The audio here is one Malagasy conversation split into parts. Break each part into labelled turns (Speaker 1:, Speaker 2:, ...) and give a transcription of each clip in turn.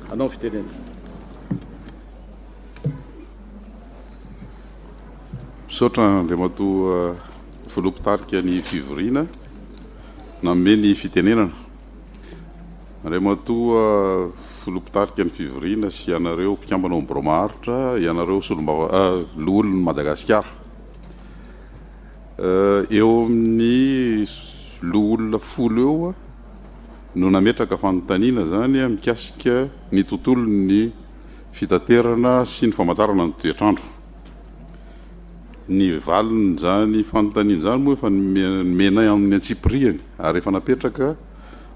Speaker 1: Hanao fitenena.
Speaker 2: Misaotra Andriamatoa Filopitarika ny fivoriana nanome ny fitenenana. Andriamatoa Filopitarika ny fivoriana sy ianareo mpikambana ao Amboromaharitra, ianareo loholon'ny Madagasikara. Eo amin'ny loholona 10 eo no nametraka fanontaniana zany mikasika ny tontolon'ny fitaterana sy ny famantarana ny toetrandro. Ny valiny zany fanontaniana zany moa efa menay amin'ny Antsipiriany ary efa napetraka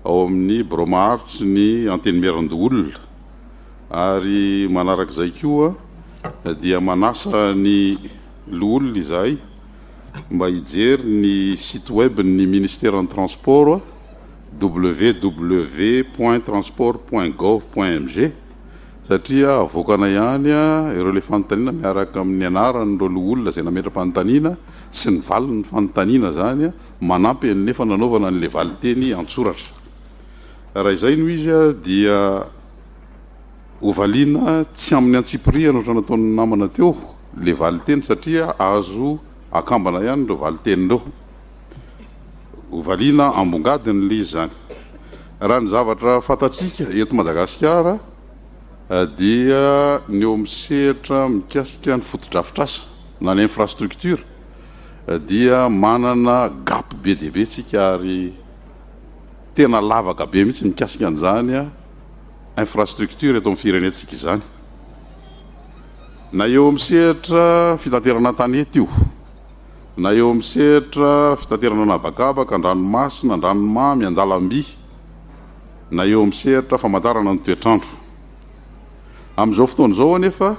Speaker 2: ao amin'ny Boromaharitra ny anteny Merandoholona ary manarak'izay koa dia manasa ny loholona izay mba hijery ny site web ny ministère en transport www.transport.gov.mg satria avoakana ihany ireo le fanontaniana miaraka amin'ny anarany ireo loholona izay nametra-panontaniana sy ny valiny fanontaniana zany manampy nefa nanaovana an'le valiteny antsoratra. Raha izay no izy dia ovaliana tsy amin'ny Antsipiriana ohatra nataon'ny namana teo le valiteny satria azo akambana ihany ireo valiteny ireo. Ovaliana ambongadiny le izy zany. Raha ny zavatra fantatsika eto Madagasikara dia ny eo misehatra mikasika ny fotodrafitrasa na ny infrastructure dia manana gap be dia be tsika ary tena lavaka be mihitsy mikasika an'izany infrastructure eto amin'ny firenentsika izany. Na eo misehatra fitaterana tanety io, na eo misehatra fitaterana anabakabaka, andranomasina, andranomamy, andalam-by, na eo misehatra famantarana ny toetrandro. Amin'izao fotoana izao anefa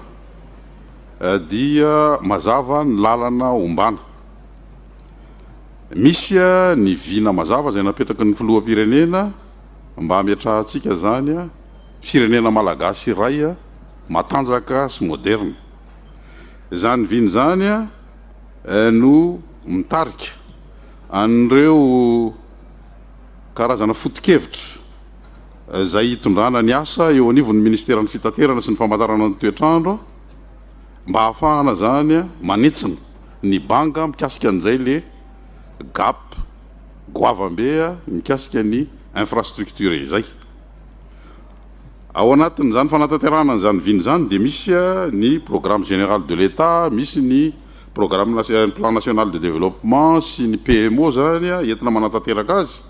Speaker 2: dia mazava ny lalana ombana. Misy ny vina mazava izay napetraka ny filoham-pirenena mba hametrahantsika zany firenena malagasy iray matanjaka sy moderne. Izany vina zany no mitarika an'ireo karazana foto-kevitra izay hitondrana ny asa eo anivon'ny ministère ny fitaterana sy ny famantarana ny toetrandro mba hahafahana zany manitsina ny banga mikasika an'izay le gap goavambe mikasika ny infrastructure izay. Ao anatin'izany fanatanterahana n'izany viny zany dia misy ny programme général de l'État, misy ny programme plan national de développement sy ny PMO zany entina manatanteraka azy.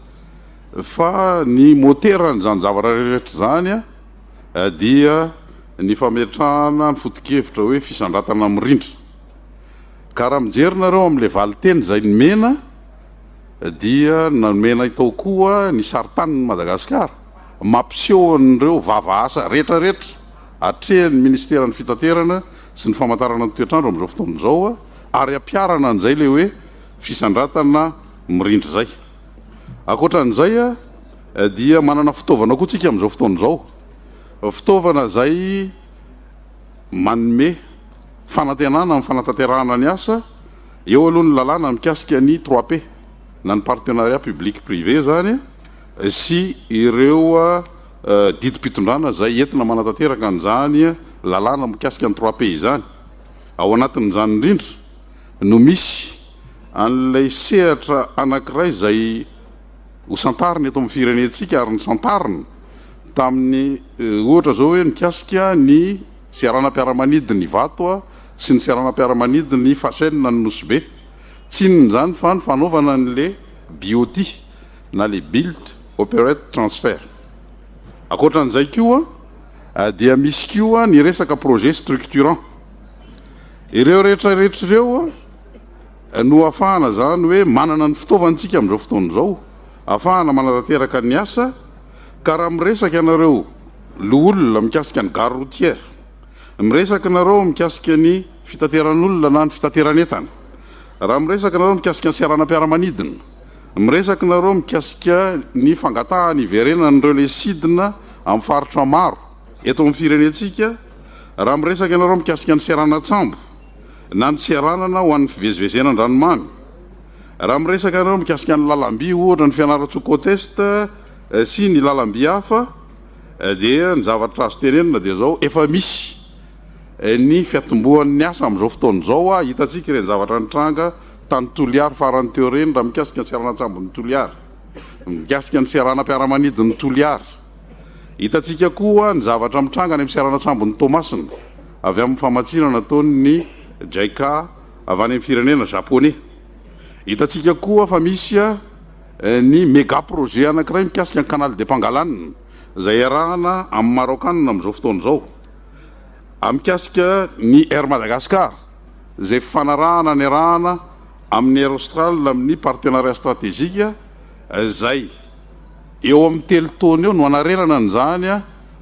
Speaker 2: Fa ny moteran'izany zavatra rehetra zany dia ny fametrahana ny foto-kevitra hoe fisandratana mirindra. Ka raha mijery nareo amin'le valiteny izay nomena dia nomena itao koa ny saritanin'ny Madagasikara mampiseho an'ireo vava asa rehetra rehetra atrehan'ny ministère ny fitaterana sy ny famantarana ny toetrandro amin'izao fotoana izao ary ampiarana an'izay le hoe fisandratana mirindra zay. Ankoatran'izay dia manana fitaovana koa tsika amin'izao fotoana izao. Fitaovana zay manome fanantenana amin'ny fanatanterahana ny asa eo aloha ny lalàna mikasika ny 3P na ny partenariat public privé zany sy ireo didim-pitondrana zay entina manatanteraka an'izany lalàna mikasika ny 3P izany. Ao anatin'izany indrindra no misy an'ilay sehatra anankiray zay hosantarina eto amin'ny firenentsika ary ny santarina tamin'ny ohatra zao hoe mikasika ny seranam-piaramanidiny vato sy ny seranam-piaramanidiny fasenina ny Nosy Be. Tsy inona zany fa ny fanaovana an'le BOT na le build operate transfer. Ankoatran'izay koa dia misy koa ny resaka projet structurant. Ireo rehetra rehetra ireo no ahafahana zany hoe manana ny fitaovantsika amin'izao fotoana izao ahafahana manatanteraka ny asa. Ka raha miresaka ianareo loholona mikasika ny gare routière, miresaka nareo mikasika ny fitateran'olona na ny fitateran'entana, raha miresaka nareo mikasika ny seranam-piaramanidina, miresaka nareo mikasika ny fangatahany iverena n'ireo le sidina amin'ny faritra maro eto amin'ny firenentsika, raha miresaka nareo mikasika ny seranatsambo na ny seranana ho an'ny fivezivezena an-dranomamy, raha miresaka nareo mikasika ny lalam-by ohatra ny Fianarantsoa Côte Est sy ny lalam-by hafa dia ny zavatra azo tenenina dia zao efa misy ny fiatombohan'ny asa amin'izao fotoana zao a hitantsika ireny zavatra nitranga tany Toliary farany teo reny raha mikasika ny seranatsambo ny Toliary, mikasika ny seranam-piaramanidiny ny Toliary. Hitantsika koa ny zavatra mitranga any amin'ny seranatsambo ny Tomasina avy amin'ny famatsirana nataony JICA avy any amin'ny firenena japonais. Hitantsika koa fa misy ny méga projet anankiray mikasika ny canal de Pangalanina izay arahana amin'ny Marocanina amin'izao fotoana izao. Mikasika ny Air Madagascar izay fanarahana ny arahana amin'ny Air Austral amin'ny partenariat stratégique izay eo amin'ny 3 taona eo no anarenana n'izany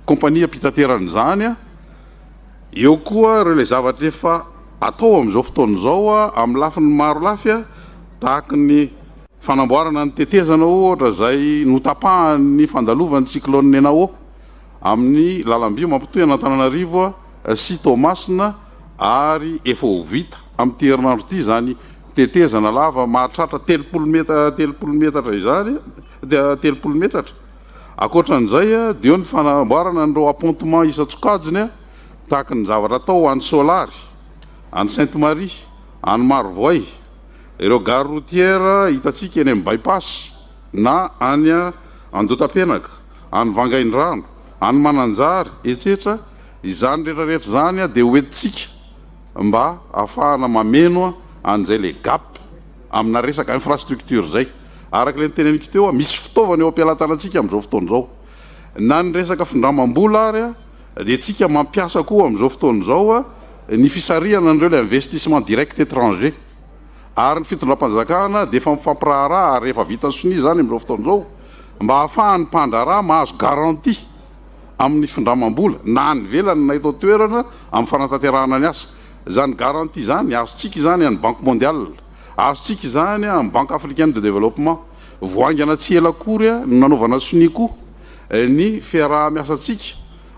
Speaker 2: kompania mpitateran'izany. Eo koa ireo le zavatra efa atao amin'izao fotoana izao amin'ny lafiny maro lafy tahaka ny fanamboarana ny tetezana ohatra izay notapahany fandalovan'ny cyclone Nenao amin'ny lalam-by mampitohy Antananarivo sy Tomasina ary efa ho vita amin'ny herinandro ity zany tetezana lava mahatratra 30 metatra izany, 30 metatra. Akoatran'izay dia ny fanamboarana nireo appontement isa-tsokajiny tahaka ny zavatra atao any Solary, any Sainte-Marie, any Marovoay, ireo gare routière hitantsika eny amin'ny bypass na any Andotapenaka, any Vangaindrano, any Mananjary etc. Izany rehetrarehetra zany dia hoentintsika mba ahafahana mameno an'izay le gap amina resaka infrastructure zay. Araka le niteneniko teo misy fitaovana eo am-pialatanantsika amin'izao fotoana izao. Na ny resaka findramam-bola ary dia tsika mampiasa koa amin'izao fotoana izao ny fisarihana an'ireo le investissement direct étranger. Ary ny fitondram-panjakana dia efa mifampiraharaha ary efa vita sonia zany amin'izao fotoana izao mba ahafahany mpandraraha mahazo garantie amin'ny findramam-bola na ny velany na eto toerana amin'ny fanatanterahana ny asa. Zany garantie zany azontsika zany any Banque mondiale, azontsika zany amin'ny Banque africaine de développement. Voangana tsy ela akory no nanaovana sonia koa ny fiaraha-miasantsika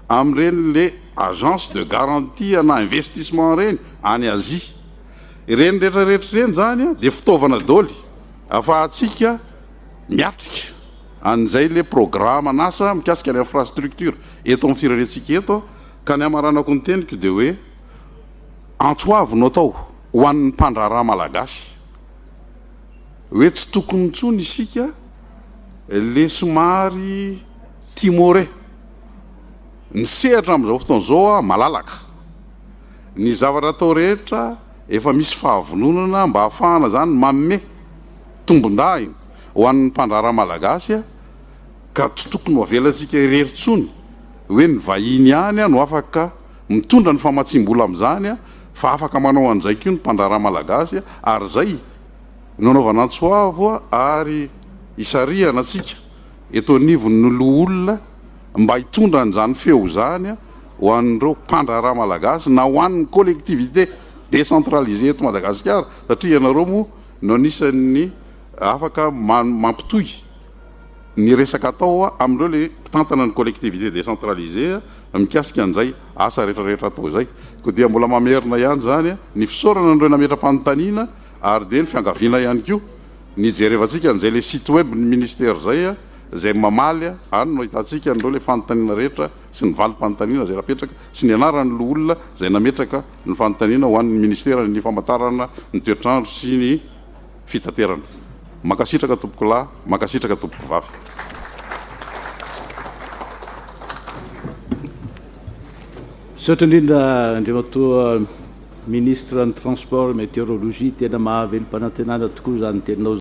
Speaker 2: amin'ireny le agence de garantie na investissement reny any Asie. Ireny rehetrarehetra reny zany dia fitaovana daoly ahafahantsika miatrika an'izay le programme an'asa mikasika ny infrastructure eto amin'ny firenentsika eto. Ka ny amaranako ny teniko dia hoe antsoavino atao ho an'ny mpandraraha malagasy hoe tsy tokony intsony isika le somary timoré ny sehatra amin'izao fotoana izao malalaka. Ny zavatra atao rehetra efa misy fahavononana mba ahafahana zany manome tombon-dahy ho an'ny mpandraraha malagasy ka tsy tokony ho avelantsika irerintsony hoe ny vahiny ihany no afaka mitondra ny famatsim-bola amin'izany fa afaka manao an'izay koa ny mpandraraha malagasy ary zay nanaovana antsoavo ary isarihana atsika eto anivon'ny loha-olona mba hitondra an'izany feo zany ho an'ireo mpandraraha malagasy na ho an'ny collectivité décentralisée eto Madagasikara satria ianareo moa no anisan'ny afaka mampitohy ny resaka atao amin'ireo le mpitantana ny collectivité décentralisée mikasika an'izay asa rehetrarehetra atao zay. Ko dia mbola mamerina ihany zany ny fisaorana an'ireo nametra-panontaniana ary dia ny fiangaviana ihany koa ny jerevantsika an'izay le site web ny ministère zay mamaly any no hitantsika an'ireo le fanontaniana rehetra sy ny valim-panontaniana zay napetraka sy ny anarany loha-olona zay nametraka ny fanontaniana ho an'ny ministère ny famantarana ny toetrandro sy ny fitaterana. Makasitraka tompoko lahy, makasitraka tompoko vavy.
Speaker 1: Misaotra indrindra Andriamatoa ministre ny transport météorologie, tena mahavelo-panantenana tokoa zany teninao.